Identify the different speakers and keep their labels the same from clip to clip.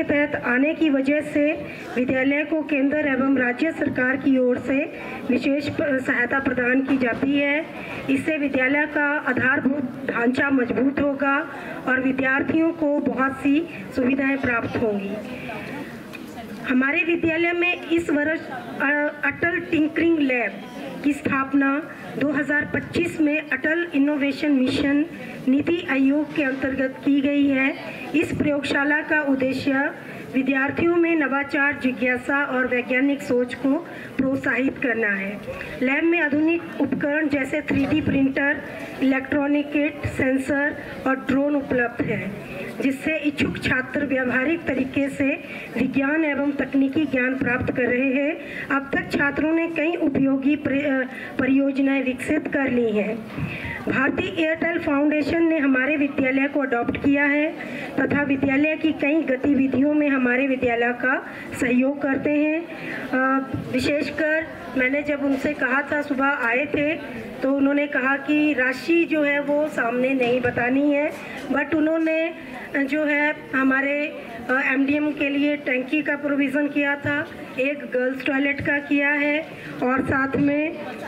Speaker 1: के तहत आने की वजह से विद्यालय को केंद्र एवं राज्य सरकार की ओर से विशेष सहायता प्रदान की जाती है। इससे विद्यालय का आधारभूत ढांचा मजबूत होगा और विद्यार्थियों को बहुत सी सुविधाएं प्राप्त होंगी। हमारे विद्यालय में इस वर्ष अटल टिंकरिंग लैब की स्थापना 2025 में अटल इनोवेशन मिशन नीति आयोग के अंतर्गत की गई है। इस प्रयोगशाला का उद्देश्य विद्यार्थियों में नवाचार, जिज्ञासा और वैज्ञानिक सोच को प्रोत्साहित करना है। लैब में आधुनिक उपकरण जैसे 3D printer, electronic kit, sensor और ड्रोन उपलब्ध है, जिससे इच्छुक छात्र व्यावहारिक तरीके से विज्ञान एवं तकनीकी ज्ञान प्राप्त कर रहे हैं। अब तक छात्रों ने कई उपयोगी परियोजनाएं विकसित कर ली हैं। भारतीय एयरटेल फाउंडेशन ने हमारे विद्यालय को अडॉप्ट किया है तथा विद्यालय की कई गतिविधियों में हमारे विद्यालय का सहयोग करते हैं। विशेषकर मैंने जब उनसे कहा था, सुबह आए थे तो उन्होंने कहा कि राशि जो है वो सामने नहीं बतानी है, बट उन्होंने जो है हमारे एमडीएम के लिए टंकी का प्रोविज़न किया था, एक गर्ल्स टॉयलेट का किया है और साथ में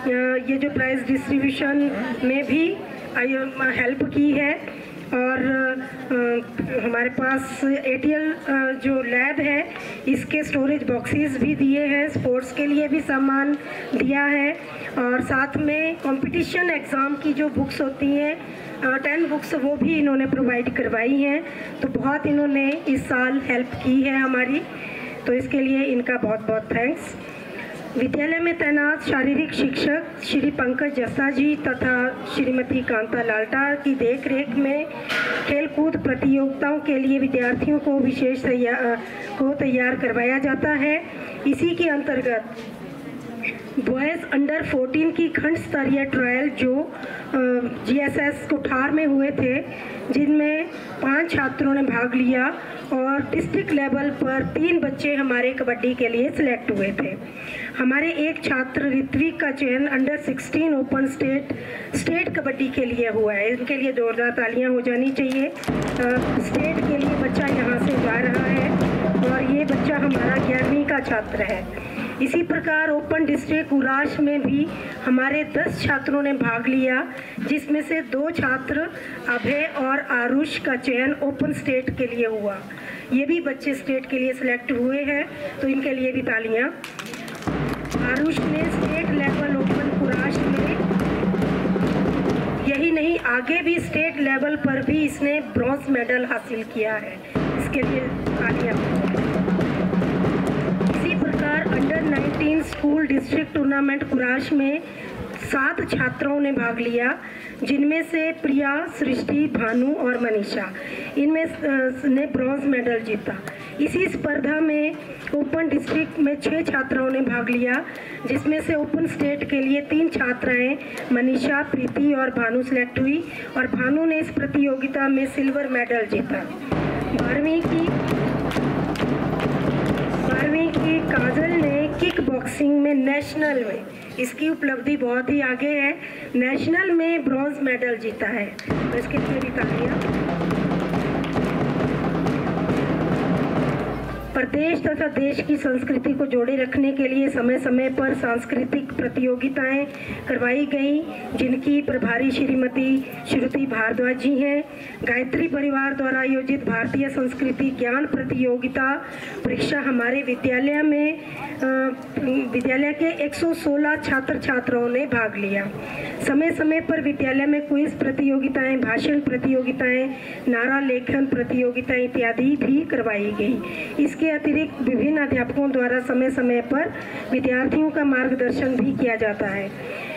Speaker 1: ये जो प्राइस डिस्ट्रीब्यूशन में भी हेल्प की है। और हमारे पास एटीएल जो लैब है इसके स्टोरेज बॉक्सेस भी दिए हैं, स्पोर्ट्स के लिए भी सामान दिया है और साथ में कंपटीशन एग्ज़ाम की जो बुक्स होती हैं 10 बुक्स वो भी इन्होंने प्रोवाइड करवाई हैं। तो बहुत इन्होंने इस साल हेल्प की है हमारी, तो इसके लिए इनका बहुत बहुत थैंक्स। विद्यालय में तैनात शारीरिक शिक्षक श्री पंकज जस्सा जी तथा श्रीमती कांता लाल्टा की देखरेख में खेलकूद प्रतियोगिताओं के लिए विद्यार्थियों को विशेष तैयार करवाया जाता है। इसी के अंतर्गत बॉयज़ अंडर 14 की खंड स्तरीय ट्रायल जो जीएसएस कोठार में हुए थे, जिनमें 5 छात्रों ने भाग लिया और डिस्ट्रिक्ट लेवल पर 3 बच्चे हमारे कबड्डी के लिए सिलेक्ट हुए थे। हमारे एक छात्र ऋत्विक का चयन अंडर 16 ओपन स्टेट कबड्डी के लिए हुआ है। इनके लिए जोरदार तालियां हो जानी चाहिए। स्टेट के लिए बच्चा यहाँ से जा रहा है और ये बच्चा हमारा 11वीं का छात्र है। इसी प्रकार ओपन डिस्ट्रिक्ट उराश में भी हमारे 10 छात्रों ने भाग लिया, जिसमें से 2 छात्र अभय और आरुष का चयन ओपन स्टेट के लिए हुआ। ये भी बच्चे स्टेट के लिए सिलेक्ट हुए हैं, तो इनके लिए भी तालियां। आरुष ने स्टेट लेवल ओपन उराश में, यही नहीं आगे भी स्टेट लेवल पर भी इसने ब्रॉन्ज मेडल हासिल किया है, इसके लिए तालियां। Under 19 school district tournament kurash में 7 छात्रों ने भाग लिया, जिनमें से प्रिया, सृष्टि, भानु और मनीषा इनमें ने ब्रॉन्ज मेडल जीता। इसी स्पर्धा में ओपन डिस्ट्रिक्ट में 6 छात्राओं ने भाग लिया, जिसमें से ओपन स्टेट के लिए 3 छात्राएं मनीषा, प्रीति और भानु सिलेक्ट हुई और भानु ने इस प्रतियोगिता में सिल्वर मेडल जीता। 12वीं की काजल ने किक बॉक्सिंग में नेशनल में, इसकी उपलब्धि बहुत ही आगे है, नेशनल में ब्रॉन्ज मेडल जीता है, तो इसके लिए भी तालियां। प्रदेश तथा देश की संस्कृति को जोड़े रखने के लिए समय समय पर सांस्कृतिक प्रतियोगिताएं करवाई गई, जिनकी प्रभारी श्रीमती श्रुति भारद्वाज जी हैं। गायत्री परिवार द्वारा आयोजित भारतीय संस्कृति ज्ञान प्रतियोगिता परीक्षा हमारे विद्यालय में विद्यालय के 116 छात्र छात्राओं ने भाग लिया। समय समय पर विद्यालय में क्विज प्रतियोगिताएं, भाषण प्रतियोगिताएं, नारा लेखन प्रतियोगिताएं इत्यादि भी करवाई गई। इसके अतिरिक्त विभिन्न अध्यापकों द्वारा समय समय पर विद्यार्थियों का मार्गदर्शन भी किया जाता है।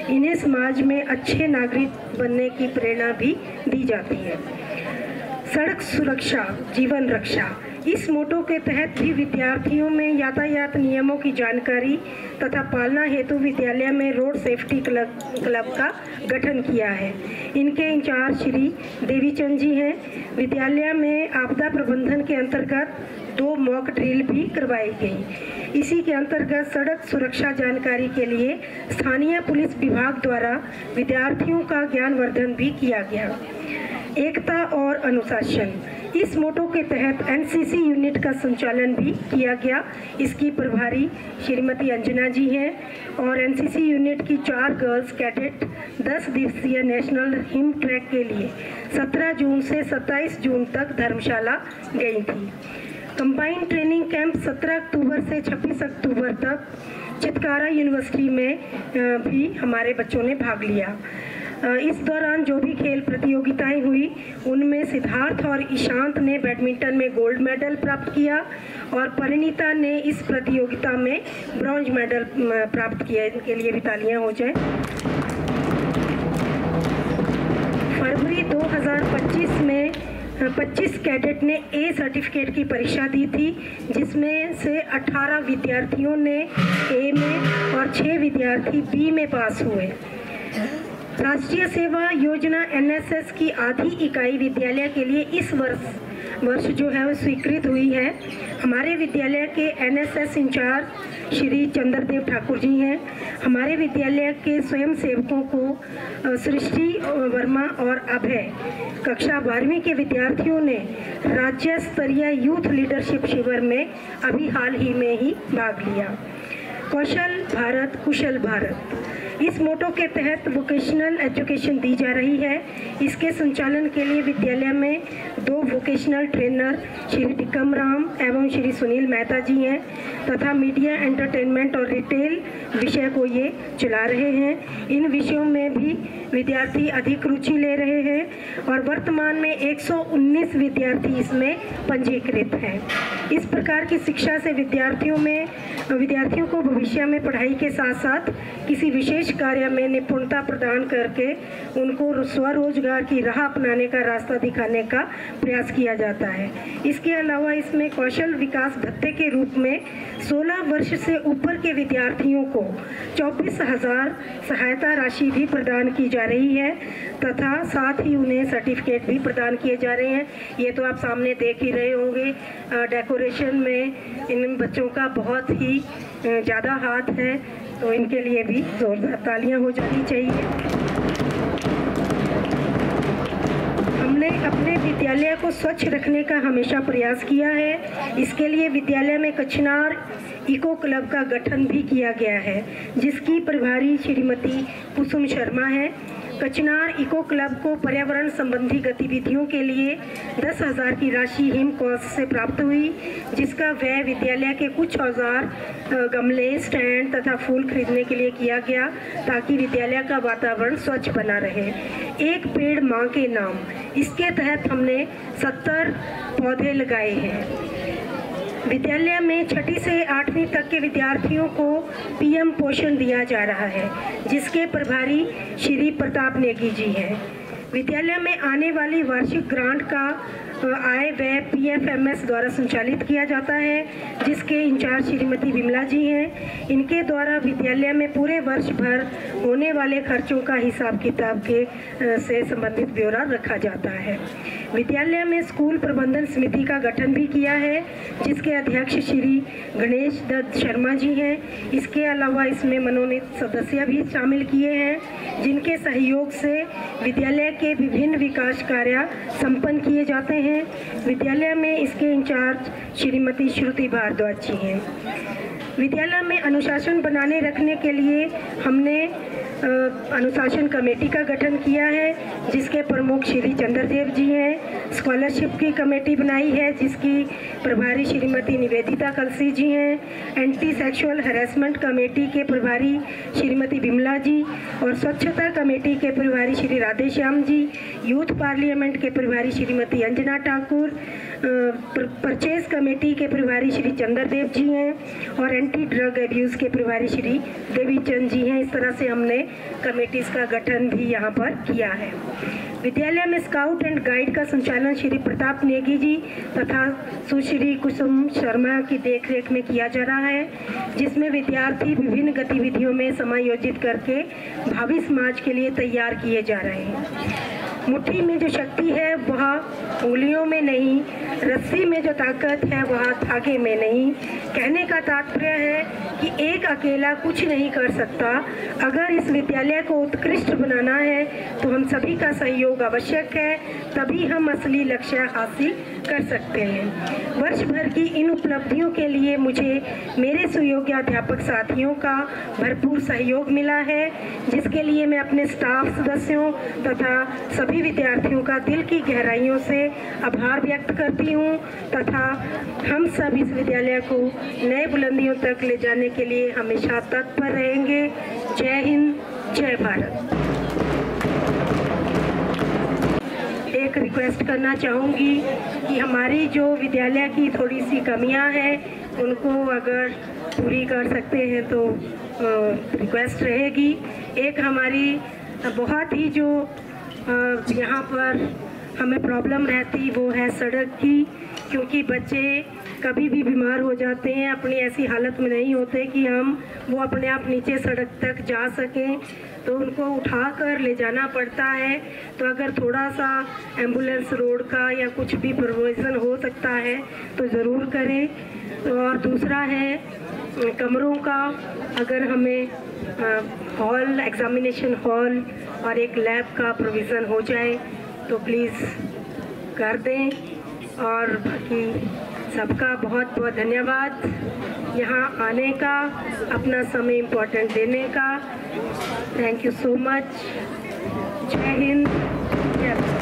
Speaker 1: इन्हें समाज में अच्छे नागरिक बनने की प्रेरणा भी दी जाती है। सड़क सुरक्षा जीवन रक्षा, इस मोटो के तहत भी विद्यार्थियों में यातायात नियमों की जानकारी तथा पालना हेतु विद्यालय में रोड सेफ्टी क्लब का गठन किया है। इनके इंचार्ज श्री देवीचंद जी हैं। विद्यालय में आपदा प्रबंधन के अंतर्गत 2 मॉक ड्रिल भी करवाई गई। इसी के अंतर्गत सड़क सुरक्षा जानकारी के लिए स्थानीय पुलिस विभाग द्वारा विद्यार्थियों का ज्ञानवर्धन भी किया गया। एकता और अनुशासन। इस मोटो के तहत एनसीसी यूनिट का संचालन भी किया गया। इसकी प्रभारी श्रीमती अंजना जी हैं और एनसीसी यूनिट की 4 गर्ल्स कैडेट 10 दिवसीय नेशनल हिम ट्रैक के लिए 17 जून से 27 जून तक धर्मशाला गई थी। कंबाइंड ट्रेनिंग कैंप 17 अक्टूबर से 26 अक्टूबर तक चितकारा यूनिवर्सिटी में भी हमारे बच्चों ने भाग लिया। इस दौरान जो भी खेल प्रतियोगिताएं हुई उनमें सिद्धार्थ और ईशांत ने बैडमिंटन में गोल्ड मेडल प्राप्त किया और परिणीता ने इस प्रतियोगिता में ब्रॉन्ज मेडल प्राप्त किया। इनके लिए भी तालियां हो जाए। फरवरी 2025 में 25 कैडेट ने ए सर्टिफिकेट की परीक्षा दी थी, जिसमें से 18 विद्यार्थियों ने ए में और 6 विद्यार्थी बी में पास हुए। राष्ट्रीय सेवा योजना एनएसएस की आधी इकाई विद्यालय के लिए इस वर्ष जो है वो स्वीकृत हुई है। हमारे विद्यालय के एनएसएस इंचार्ज श्री चंद्रदेव ठाकुर जी हैं। हमारे विद्यालय के स्वयं सेवकों को सृष्टि वर्मा और अभय कक्षा 12वीं के विद्यार्थियों ने राज्य स्तरीय यूथ लीडरशिप शिविर में अभी हाल ही में ही भाग लिया। कौशल भारत कुशल भारत, इस मोटो के तहत वोकेशनल एजुकेशन दी जा रही है। इसके संचालन के लिए विद्यालय में 2 वोकेशनल ट्रेनर श्री टिकम राम एवं श्री सुनील मेहता जी हैं तथा मीडिया एंटरटेनमेंट और रिटेल विषय को ये चला रहे हैं। इन विषयों में भी विद्यार्थी अधिक रुचि ले रहे हैं और वर्तमान में 119 विद्यार्थी इसमें पंजीकृत हैं। इस प्रकार की शिक्षा से विद्यार्थियों को भविष्य में पढ़ाई के साथ साथ किसी विशेष कार्य में निपुणता प्रदान करके उनको स्वरोजगार की राह अपनाने का रास्ता दिखाने का प्रयास किया जाता है। इसके अलावा इसमें कौशल विकास भत्ते के रूप में 16 वर्ष से ऊपर के विद्यार्थियों को 24,000 सहायता राशि भी प्रदान की जा रही है तथा साथ ही उन्हें सर्टिफिकेट भी प्रदान किए जा रहे हैं। ये तो आप सामने देख ही रहे होंगे। डेकोरेशन में इन बच्चों का बहुत ही ज़्यादा हाथ है, तो इनके लिए भी जोरदार तालियां हो जानी चाहिए। हमने अपने विद्यालय को स्वच्छ रखने का हमेशा प्रयास किया है। इसके लिए विद्यालय में कचनार इको क्लब का गठन भी किया गया है, जिसकी प्रभारी श्रीमती कुसुम शर्मा है। कचनार इको क्लब को पर्यावरण संबंधी गतिविधियों के लिए 10,000 की राशि हिम कोष से प्राप्त हुई, जिसका व्यय विद्यालय के कुछ औजार, गमले, स्टैंड तथा फूल खरीदने के लिए किया गया ताकि विद्यालय का वातावरण स्वच्छ बना रहे। एक पेड़ माँ के नाम, इसके तहत हमने 70 पौधे लगाए हैं। विद्यालय में 6ठी से 8वीं तक के विद्यार्थियों को पीएम पोषण दिया जा रहा है, जिसके प्रभारी श्री प्रताप नेगी जी हैं। विद्यालय में आने वाली वार्षिक ग्रांट का आय व्यय पीएफएमएस द्वारा संचालित किया जाता है, जिसके इंचार्ज श्रीमती विमला जी हैं। इनके द्वारा विद्यालय में पूरे वर्ष भर होने वाले खर्चों का हिसाब किताब से संबंधित ब्यौरा रखा जाता है। विद्यालय में स्कूल प्रबंधन समिति का गठन भी किया है, जिसके अध्यक्ष श्री गणेश दत्त शर्मा जी हैं। इसके अलावा इसमें मनोनीत सदस्य भी शामिल किए हैं, जिनके सहयोग से विद्यालय के विभिन्न विकास कार्य संपन्न किए जाते हैं। विद्यालय में इसके इंचार्ज श्रीमती श्रुति भारद्वाज जी हैं। विद्यालय में अनुशासन बनाने रखने के लिए हमने अनुशासन कमेटी का गठन किया है, जिसके प्रमुख श्री चंद्रदेव जी हैं। स्कॉलरशिप की कमेटी बनाई है, जिसकी प्रभारी श्रीमती निवेदिता कलसी जी हैं। एंटी सेक्सुअल हैरेसमेंट कमेटी के प्रभारी श्रीमती बिमला जी और स्वच्छता कमेटी के प्रभारी श्री राधेश्याम जी, यूथ पार्लियामेंट के प्रभारी श्रीमती अंजना ठाकुर, परचेज कमेटी के प्रभारी श्री चंद्रदेव जी हैं और एंटी ड्रग एब्यूज के प्रभारी श्री देवीचंद जी हैं। इस तरह से हमने कमेटीज का गठन भी यहाँ पर किया है। विद्यालय में स्काउट एंड गाइड का संचालन श्री प्रताप नेगी जी तथा सुश्री कुसुम शर्मा की देखरेख में किया जा रहा है, जिसमें विद्यार्थी विभिन्न गतिविधियों में समायोजित करके भावी समाज के लिए तैयार किए जा रहे हैं। मुट्ठी में जो शक्ति है वह उंगलियों में नहीं, रस्सी में जो ताकत है वह धागे में नहीं। कहने का तात्पर्य है कि एक अकेला कुछ नहीं कर सकता। अगर इस विद्यालय को उत्कृष्ट बनाना है तो हम सभी का सहयोग आवश्यक है, तभी हम असली लक्ष्य हासिल कर सकते हैं। वर्ष भर की इन उपलब्धियों के लिए मुझे मेरे सुयोग्य अध्यापक साथियों का भरपूर सहयोग मिला है, जिसके लिए मैं अपने स्टाफ सदस्यों तथा सभी विद्यार्थियों का दिल की गहराइयों से आभार व्यक्त करती हूँ तथा हम सब इस विद्यालय को नए बुलंदियों तक ले जाने के लिए हमेशा तत्पर रहेंगे। जय हिंद, जय भारत। एक रिक्वेस्ट करना चाहूँगी कि हमारी जो विद्यालय की थोड़ी सी कमियां हैं उनको अगर पूरी कर सकते हैं तो रिक्वेस्ट रहेगी। एक हमारी बहुत ही जो यहाँ पर हमें प्रॉब्लम रहती वो है सड़क की, क्योंकि बच्चे कभी भी बीमार हो जाते हैं, अपनी ऐसी हालत में नहीं होते कि वो अपने आप नीचे सड़क तक जा सकें, तो उनको उठा कर ले जाना पड़ता है। तो अगर थोड़ा सा एम्बुलेंस रोड का या कुछ भी प्रोविज़न हो सकता है तो ज़रूर करें। और दूसरा है कमरों का, अगर हमें हॉल, एग्ज़ामिनेशन हॉल और एक लैब का प्रोविज़न हो जाए तो प्लीज़ कर दें। और बाकी सबका बहुत बहुत धन्यवाद यहाँ आने का, अपना समय इम्पोर्टेंट देने का। Thank you so much. जय हिंद, जय भारत।